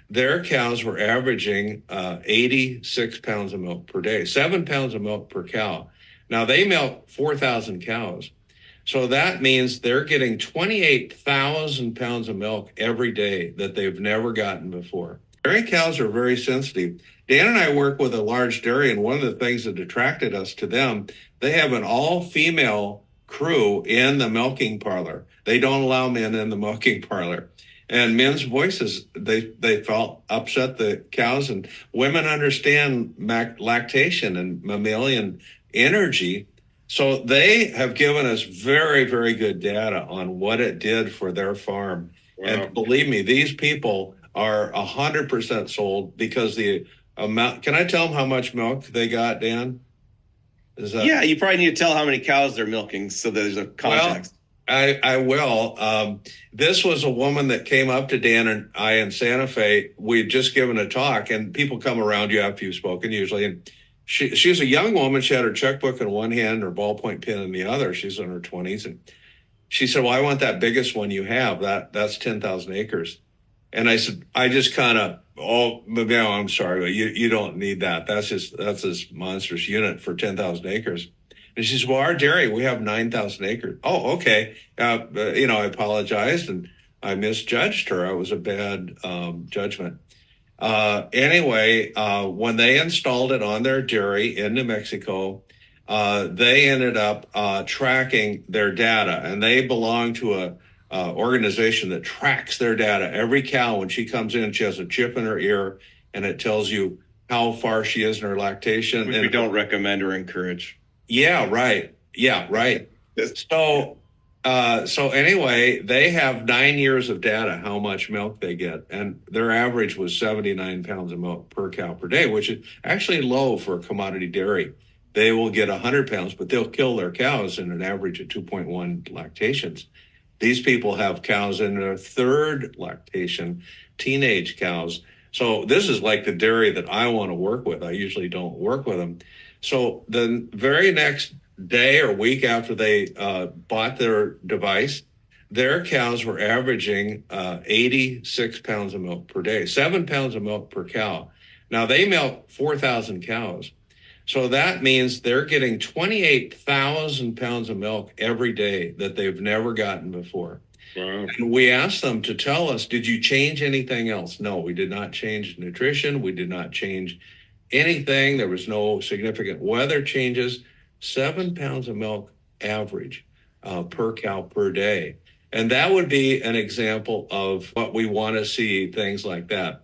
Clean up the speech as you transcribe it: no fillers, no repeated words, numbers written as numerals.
their cows were averaging 86 pounds of milk per day, 7 pounds of milk per cow. Now they milk 4,000 cows. So that means they're getting 28,000 pounds of milk every day that they've never gotten before. Dairy cows are very sensitive. Dan and I work with a large dairy, and one of the things that attracted us to them, they have an all-female crew in the milking parlor. They don't allow men in the milking parlor. And men's voices, they felt upset the cows, and women understand lactation and mammalian energy. So they have given us very, very good data on what it did for their farm. Wow. And believe me, these people are 100% sold because the amount. Can I tell them how much milk they got, Dan? Yeah, you probably need to tell how many cows they're milking so there's a context. Well, I will. This was a woman that came up to Dan and I in Santa Fe. We'd just given a talk, and people come around you after you've spoken usually. And she's a young woman. She had her checkbook in one hand, her ballpoint pen in the other. She's in her 20s. And she said, well, I want that biggest one you have. That's 10,000 acres. And I said, I just kind of, I'm sorry, but you don't need that. That's this monstrous unit for 10,000 acres. And she says, well, our dairy, we have 9,000 acres. Oh, okay. I apologized and I misjudged her. It was a bad judgment. Anyway, when they installed it on their dairy in New Mexico, they ended up tracking their data, and they belong to a organization that tracks their data. Every cow, when she comes in, she has a chip in her ear, and it tells you how far she is in her lactation. Which we don't recommend or encourage. Yeah, right. Yeah, right. So anyway, they have 9 years of data, how much milk they get. And their average was 79 pounds of milk per cow per day, which is actually low for a commodity dairy. They will get 100 pounds, but they'll kill their cows in an average of 2.1 lactations. These people have cows in their third lactation, teenage cows. So this is like the dairy that I want to work with. I usually don't work with them. So the very next day or week after they bought their device, their cows were averaging 86 pounds of milk per day, 7 pounds of milk per cow. Now they milk 4,000 cows. So that means they're getting 28,000 pounds of milk every day that they've never gotten before. Wow. And we asked them to tell us, did you change anything else? No, we did not change nutrition. We did not change anything. There was no significant weather changes. 7 pounds of milk average per cow per day. And that would be an example of what we want to see, things like that.